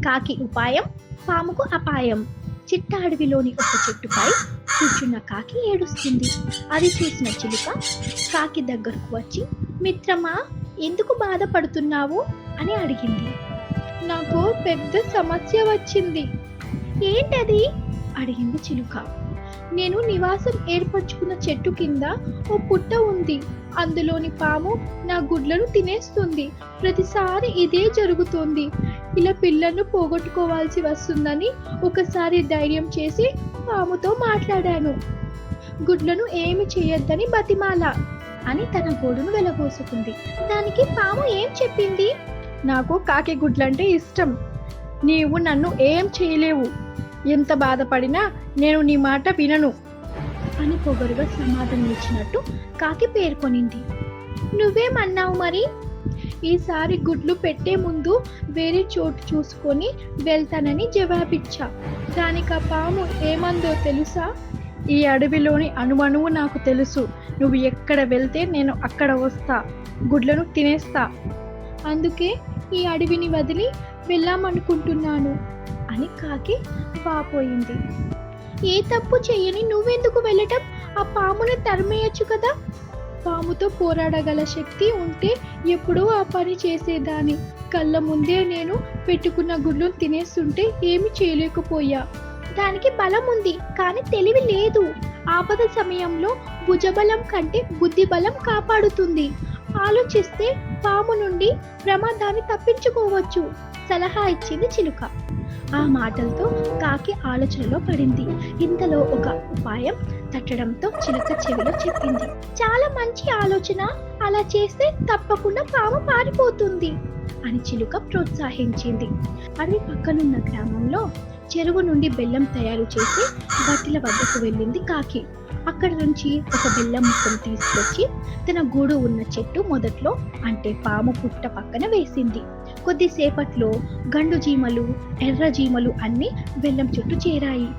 కాకి ఉపాయం, పాముకు అపాయం. చిట్ట అడవిలోని ఒక చెట్టుపై కూర్చున్న కాకి ఏడుస్తుంది. అది చూసిన చిలుక కాకి దగ్గరకు వచ్చి, మిత్రమా, ఎందుకు బాధపడుతున్నావు అని అడిగింది. నాకు పెద్ద సమస్య వచ్చింది. ఏంటది అడిగింది చిలుక. నేను నివాసం ఏర్పరచుకున్న చెట్టు కింద ఓ పుట్ట ఉంది. అందులోని పాము నా గుడ్లను తినేస్తుంది. ప్రతిసారి ఇదే జరుగుతోంది. ఇలా పిల్లలను పోగొట్టుకోవాల్సి వస్తుందని ఒకసారి ధైర్యం చేసి పాముతో మాట్లాడాను. గుడ్లను ఏమి చేయొద్దని బతిమాల అని తన గోడును వెలబోసుకుంది. దానికి పాము ఏం చెప్పింది? నాకు కాకి గుడ్లంటే ఇష్టం. నీవు నన్ను ఏం చేయలేవు. ఎంత బాధపడినా నేను నీ మాట వినను అని పొగరుగా సమాధానం ఇచ్చినట్టు కాకి పేర్కొనింది. నువ్వేమన్నావు మరి? ఈసారి గుడ్లు పెట్టే ముందు వేరే చోటు చూసుకొని వెళ్తానని జవాబిచ్చా. దానికి ఆ పాము ఏమందో తెలుసా? ఈ అడవిలోని అణువణువు నాకు తెలుసు. నువ్వు ఎక్కడ వెళ్తే నేను అక్కడ వస్తా. గుడ్లను తినేస్తా. అందుకే ఈ అడవిని వదిలి వెళ్ళామనుకుంటున్నాను అని కాకి వాపోయింది. ఏ తప్పు చెయ్యని నువ్వెందుకు వెళ్ళటం? ఆ పాముని తరిమేయచ్చు కదా. పాముతో పోరాడగల శక్తి ఉంటే ఎప్పుడూ ఆ పని చేసేదాన్ని. కళ్ళ ముందే నేను పెట్టుకున్న గుడ్లను తినేస్తుంటే ఏమి చేయలేకపోయా. దానికి బలం ఉంది, కానీ తెలివి లేదు. ఆపద సమయంలో భుజబలం కంటే బుద్ధి బలం కాపాడుతుంది. ఆలోచిస్తే పాము నుండి ప్రమాదాన్ని తప్పించుకోవచ్చు సలహా ఇచ్చింది చిలుక. ఆ మాటలతో కాకి ఆలోచనలో పడింది. ఇంతలో ఒక ఉపాయం తట్టడంతో చిలుక చెవిలో చెప్పింది. చాలా మంచి ఆలోచన. అలా చేస్తే తప్పకుండా పాము పారిపోతుంది అని చిలుక ప్రోత్సహించింది. అడవి పక్కనున్న గ్రామంలో చెరువు నుండి బెల్లం తయారు చేసి బట్టల వద్దకు వెళ్ళింది కాకి. అక్కడ నుంచి ఒక బెల్లం ముక్కను తీసుకొచ్చి తన గూడు ఉన్న చెట్టు మొదట్లో, అంటే పాము పుట్ట పక్కన వేసింది. కొద్దిసేపట్లో గండు జీమలు, ఎర్ర జీమలు అన్ని బెల్లం చుట్టూ చేరాయి.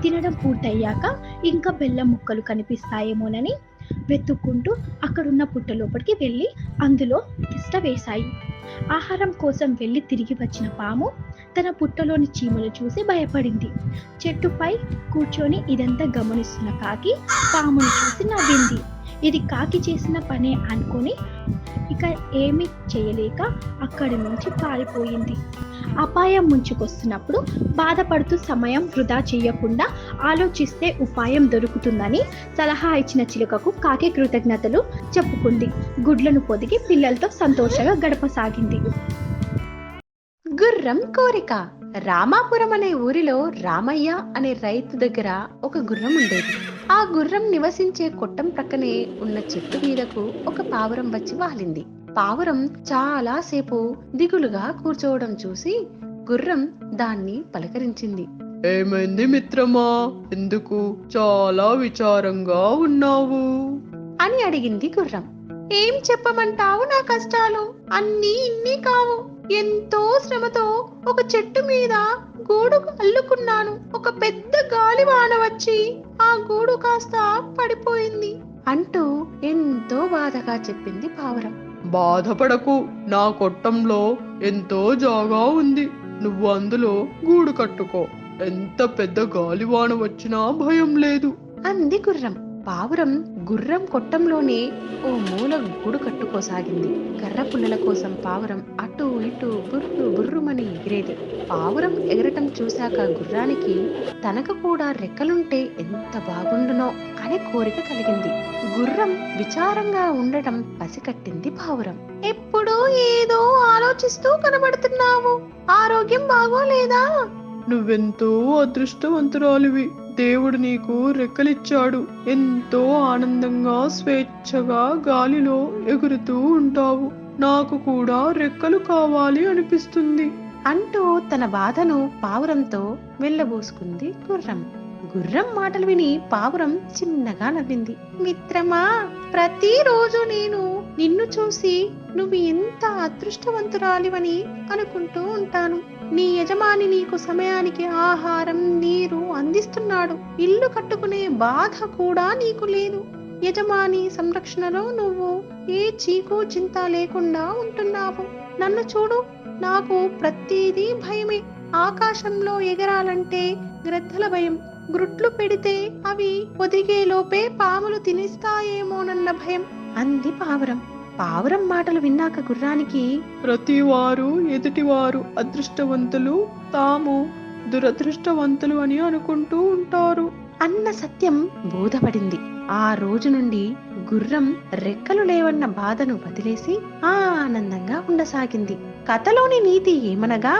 తినడం పూర్తయ్యాక ఇంకా బెల్లం ముక్కలు కనిపిస్తాయేమోనని వెతుక్కుంటూ అక్కడున్న పుట్ట లోపలికి వెళ్ళి అందులో తిష్ట వేశాయి. ఆహారం కోసం వెళ్ళి తిరిగి వచ్చిన పాము తన పుట్టలోని చీమలు చూసి భయపడింది. చెట్టుపై కూర్చొని ఇదంతా గమనిస్తున్న కాకి పామును చూసి నవ్వింది. ఇది కాకి చేసిన పనే అనుకొని ఇక ఏమీ చేయలేక అక్కడి నుంచి పారిపోయింది. అపాయం ముంచుకొస్తున్నప్పుడు బాధపడుతూ సమయం వృధా చేయకుండా ఆలోచిస్తే ఉపాయం దొరుకుతుందని సలహా ఇచ్చిన చిలుకకు కాకి కృతజ్ఞతలు చెప్పుకుంది. గుడ్లను పొదిగి పిల్లలతో సంతోషంగా గడపసాగింది. గుర్రం కోరిక. రామాపురం అనే ఊరిలో రామయ్య అనే రైతు దగ్గర ఒక గుర్రం ఉండేది. ఆ గుర్రం నివసించే కొట్టం ప్రక్కనే ఉన్న చెట్టు మీదకు ఒక పావురం వచ్చి వాలింది. పావురం చాలా సేపు దిగులుగా కూర్చోవడం చూసి గుర్రం దాన్ని పలకరించింది. ఏమైంది మిత్రమా? ఎందుకు చాలా విచారంగా ఉన్నావు అని అడిగింది గుర్రం. ఏం చెప్పమంటావు నా కష్టాలు? అన్నీ ఇన్ని కావు. ఎంతో శ్రమతో ఒక చెట్టు మీద గూడు అల్లుకున్నాను. ఒక పెద్ద గాలివాన వచ్చి ఆ గూడు కాస్త పడిపోయింది అంటూ ఎంతో బాధగా చెప్పింది పావురం. బాధపడకు, నా కొట్టంలో ఎంతో జాగా ఉంది. నువ్వు అందులో గూడు కట్టుకో. ఎంత పెద్ద గాలివాన వచ్చినా భయం లేదు అంది గుర్రం. పావురం గుర్రం కొట్టంలోనే ఓ మూల గూడు కట్టుకోసాగింది. కర్ర పుల్లల కోసం పావురం అటు ఇటు బుర్రు బుర్రుమని ఎగిరేది. పావురం ఎగరటం చూశాక గుర్రానికి తనకు కూడా రెక్కలుంటే ఎంత బాగుండునో అనే కోరిక కలిగింది. గుర్రం విచారంగా ఉండటం పసికట్టింది పావురం. ఎప్పుడూ ఏదో ఆలోచిస్తూ కనబడుతున్నావు. ఆరోగ్యం బాగోలేదా? నువ్వెంతో అదృష్టవంతురాలివి. దేవుడు నీకు రెక్కలిచ్చాడు. ఎంతో ఆనందంగా స్వేచ్ఛగా గాలిలో ఎగురుతూ ఉంటావు. నాకు కూడా రెక్కలు కావాలి అనిపిస్తుంది అంటూ తన బాధను పావురంతో వెళ్ళబోసుకుంది గుర్రం. గుర్రం మాటలు విని పావురం చిన్నగా నవ్వింది. మిత్రమా, ప్రతిరోజు నేను నిన్ను చూసి నువ్వు ఎంత అదృష్టవంతురాలివని అనుకుంటూ ఉంటాను. నీ యజమాని నీకు సమయానికి ఆహారం, నీరు అందిస్తున్నాడు. ఇల్లు కట్టుకునే బాధ కూడా నీకు లేదు. యజమాని సంరక్షణలో నువ్వు ఏ చీకు చింత లేకుండా ఉంటున్నావు. నన్ను చూడు, నాకు ప్రతిదీ భయమే. ఆకాశంలో ఎగరాలంటే గ్రద్దల భయం, గ్రుట్లు పెడితే అవి ఒదిగేలోపే పాములు తినేస్తాయేమోనన్న భయం అంది పావురం. పావురం మాటలు విన్నాక గుర్రానికి ప్రతివారు ఎదుటివారు అదృష్టవంతులు, తాము దురదృష్టవంతులు అని అనుకుంటూ ఉంటారు అన్న సత్యం బోధపడింది. ఆ రోజు నుండి గుర్రం రెక్కలు లేవన్న బాధను వదిలేసి ఆనందంగా ఉండసాగింది. కథలోని నీతి ఏమనగా,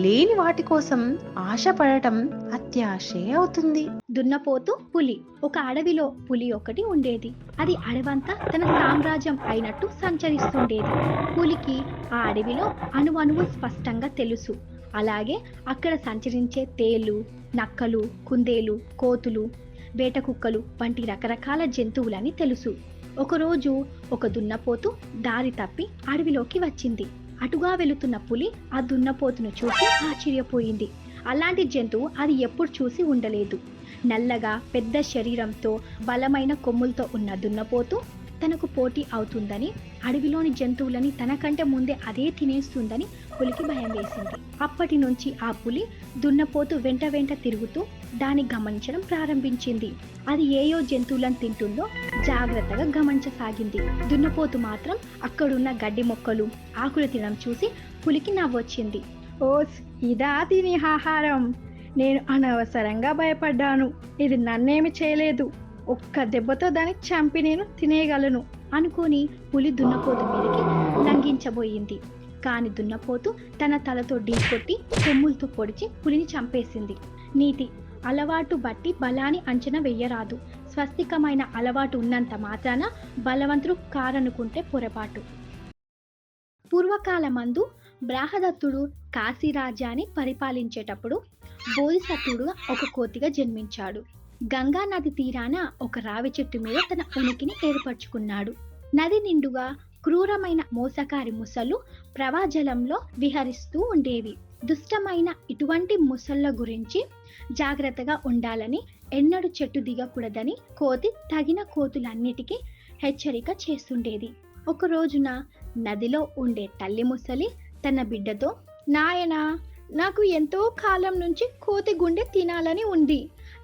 లేని వాటి కోసం ఆశపడటం అత్యాశే అవుతుంది. దున్నపోతు పులి. ఒక అడవిలో పులి ఒకటి ఉండేది. అది అడవంతా తన సామ్రాజ్యం అయినట్టు సంచరిస్తుండేది. పులికి ఆ అడవిలో అణువణువు స్పష్టంగా తెలుసు. అలాగే అక్కడ సంచరించే తేళ్లు, నక్కలు, కుందేలు, కోతులు, వేట కుక్కలు వంటి రకరకాల జంతువులని తెలుసు. ఒకరోజు ఒక దున్నపోతు దారి తప్పి అడవిలోకి వచ్చింది. అటుగా వెళుతున్న పులి ఆ దున్నపోతును చూసి ఆశ్చర్యపోయింది. అలాంటి జంతువు అది ఎప్పుడు చూసి ఉండలేదు. నల్లగా పెద్ద శరీరంతో బలమైన కొమ్ములతో ఉన్న దున్నపోతు తనకు పోటీ అవుతుందని, అడవిలోని జంతువులని తనకంటే ముందే అదే తినేస్తుందని పులికి భయం వేసింది. అప్పటి నుంచి ఆ పులి దున్నపోతు వెంట వెంట తిరుగుతూ దాన్ని గమనించడం ప్రారంభించింది. అది ఏయో జంతువులను తింటుందో జాగ్రత్తగా గమనించసాగింది. దున్నపోతు మాత్రం అక్కడున్న గడ్డి మొక్కలు, ఆకులు తినడం చూసి పులికి నవ్వొచ్చింది. ఓస్, ఇదా తిని ఆహారం? నేను అనవసరంగా భయపడ్డాను. ఇది నన్నేమి చేయలేదు. ఒక్క దెబ్బతో దాన్ని చంపి నేను తినేయగలను అనుకొని పులి దున్నపోతు మీదకి లంఘించబోయింది. కాని దున్నపోతు తన తలతో ఢీకొట్టి కొమ్ములతో పొడిచి పులిని చంపేసింది. నీతి: అలవాటు బట్టి బలాన్ని అంచనా వెయ్యరాదు. స్వస్తికమైన అలవాటు ఉన్నంత మాత్రాన బలవంతుడు కారనుకుంటే పొరపాటు. పూర్వకాలమందు బ్రాహదత్తుడు కాశీ రాజ్యాన్ని పరిపాలించేటప్పుడు బోధిసత్వుడుగా ఒక కోతిగా జన్మించాడు. గంగా నది తీరాన ఒక రావి చెట్టు మీద తన ఉనికిని ఏర్పరచుకున్నాడు. నది నిండుగా క్రూరమైన మోసకారి ముసళ్ళు ప్రవాహజలంలో విహరిస్తూ ఉండేవి. దుష్టమైన ఇటువంటి ముసళ్ళ గురించి జాగ్రత్తగా ఉండాలని, ఎన్నడూ చెట్టు దిగకూడదని కోతి తగిన కోతులన్నిటికీ హెచ్చరిక చేస్తుండేది. ఒక రోజున నదిలో ఉండే తల్లి ముసలి తన బిడ్డతో, నాయనా, నాకు ఎంతో కాలం నుంచి కోతి గుండె తినాలని ఉంది.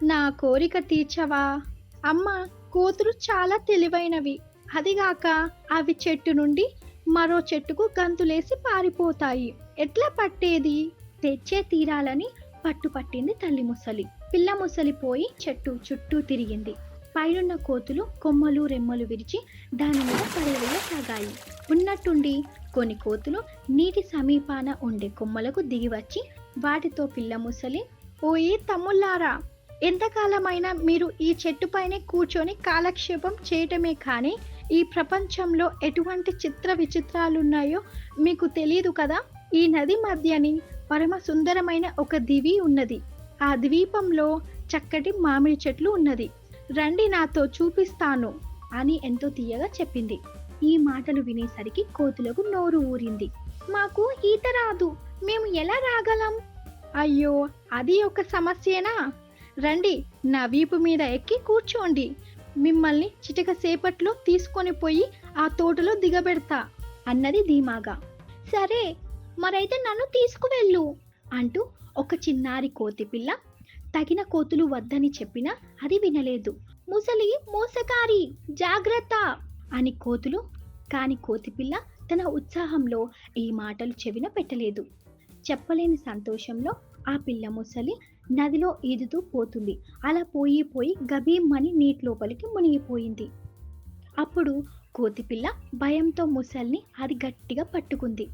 నా కోరిక తీర్చవా? అమ్మ, కోతులు చాలా తెలివైనవి. అదిగాక అవి చెట్టు నుండి మరో చెట్టుకు గంతులేసి పారిపోతాయి. ఎట్లా పట్టేది? తెచ్చే తీరాలని పట్టుపట్టింది తల్లి ముసలి. పిల్ల ముసలి పోయి చెట్టు చుట్టూ తిరిగింది. పైనున్న కోతులు కొమ్మలు రెమ్మలు విరిచి దాని మీద పడవేయసాగాయి. ఉన్నట్టుండి కొన్ని కోతులు నీటి సమీపాన ఉండే కొమ్మలకు దిగివచ్చి వాటితో పిల్ల ముసలి, ఓయే తమ్ముళ్ళారా, ఎంతకాలమైనా మీరు ఈ చెట్టుపైనే కూర్చొని కాలక్షేపం చేయటమే కానీ ఈ ప్రపంచంలో ఎటువంటి చిత్ర విచిత్రాలున్నాయో మీకు తెలియదు కదా. ఈ నది మధ్యని పరమ సుందరమైన ఒక దివి ఉన్నది. ఆ ద్వీపంలో చక్కటి మామిడి చెట్లు ఉన్నది. రండి, నాతో చూపిస్తాను అని ఎంతో తీయగా చెప్పింది. ఈ మాటలు వినేసరికి కోతులకు నోరు ఊరింది. మాకు ఈత రాదు, మేము ఎలా రాగలం? అయ్యో, అది ఒక సమస్యేనా? రండి, నా వీపు మీద ఎక్కి కూర్చోండి. మిమ్మల్ని చిటిక సేపట్లో తీసుకొని పోయి ఆ తోటలో దిగబెడతా అన్నది ధీమాగా. సరే, మరైతే నన్ను తీసుకువెళ్ళు అంటూ ఒక చిన్నారి కోతి పిల్ల తగిన కోతులు వద్దని చెప్పినా అది వినలేదు. ముసలి మోసకారి, జాగ్రత్త అని కోతులు. కాని కోతిపిల్ల తన ఉత్సాహంలో ఈ మాటలు చెవిన పెట్టలేదు. చెప్పలేని సంతోషంలో ఆ పిల్ల ముసలి నదిలో ఈదుతూ పోతుంది. అలా పోయి పోయి గభీమని నీటి లోపలికి మునిగిపోయింది. అప్పుడు కోతిపిల్ల భయంతో ముసల్ని అది గట్టిగా పట్టుకుంది.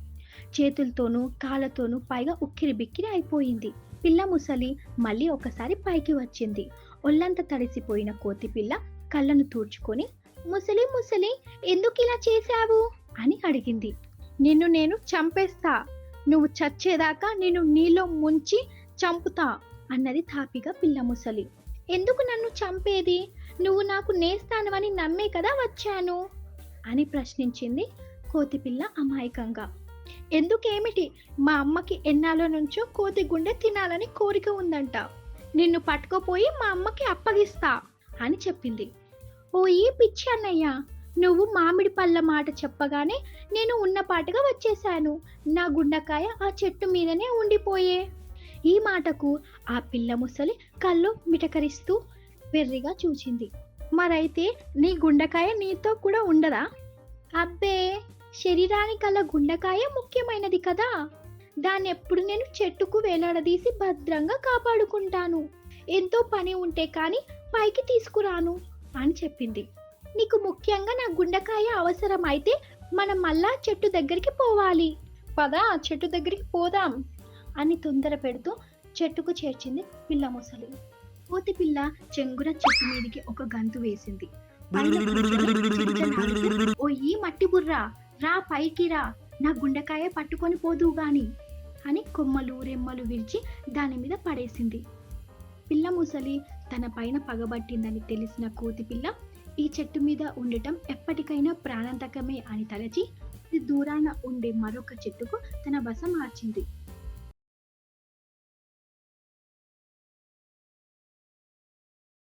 చేతులతోనూ కాళ్ళతోనూ పైగా ఉక్కిరి బిక్కిరి అయిపోయింది. పిల్ల ముసలి మళ్ళీ ఒకసారి పైకి వచ్చింది. ఒళ్ళంతా తడిసిపోయిన కోతిపిల్ల కళ్ళను తూర్చుకొని, ముసలి ముసలి, ఎందుకు ఇలా చేశావు అని అడిగింది. నిన్ను నేను చంపేస్తా, నువ్వు చచ్చేదాకా నిన్ను నీలో ముంచి చంపుతా అన్నది తాపిగా పిల్ల ముసలి. ఎందుకు నన్ను చంపేది? నువ్వు నాకు నేస్తానవని నమ్మే కదా వచ్చాను అని ప్రశ్నించింది కోతిపిల్ల అమాయకంగా. ఎందుకేమిటి? మా అమ్మకి ఎన్నాళ్ళ నుంచో కోతి గుండె తినాలని కోరిక ఉందంట. నిన్ను పట్టుకోపోయి మా అమ్మకి అప్పగిస్తా అని చెప్పింది. ఓ ఈ పిచ్చి అన్నయ్య, నువ్వు మామిడి పళ్ళ మాట చెప్పగానే నేను ఉన్నపాటుగా వచ్చేశాను. నా గుండకాయ ఆ చెట్టు మీదనే ఉండిపోయే. ఈ మాటకు ఆ పిల్ల ముసలి కళ్ళు మిటకరిస్తూ వెర్రిగా చూచింది. మరైతే నీ గుండెకాయ నీతో కూడా ఉండదా? అబ్బే, శరీరానికల్లా గుండెకాయ ముఖ్యమైనది కదా, దాన్ని ఎప్పుడు నేను చెట్టుకు వేలాడదీసి భద్రంగా కాపాడుకుంటాను. ఎంతో పని ఉంటే కానీ పైకి తీసుకురాను అని చెప్పింది. నీకు ముఖ్యంగా నా గుండెకాయ అవసరం అయితే మనం మళ్ళా చెట్టు దగ్గరికి పోవాలి, పదా చెట్టు దగ్గరికి పోదాం అని తొందర పెడుతూ చెట్టుకు చేర్చింది పిల్ల ముసలి. కోతి పిల్ల చెంగున చెట్టు మీదికి ఒక గంతు వేసింది. పైన కూర్చొని చిరుజనానికి, ఓ ఈ మట్టి బుర్రా, రా పైకి రా, నా గుండెకాయ పట్టుకొని పోదు గాని అని కొమ్మలు రెమ్మలు విరిచి దాని మీద పడేసింది. పిల్ల ముసలి తన పైన పగబట్టిందని తెలిసిన కోతి పిల్ల ఈ చెట్టు మీద ఉండటం ఎప్పటికైనా ప్రాణాంతకమే అని తలచి దూరాన ఉండే మరొక చెట్టుకు తన బస మార్చింది.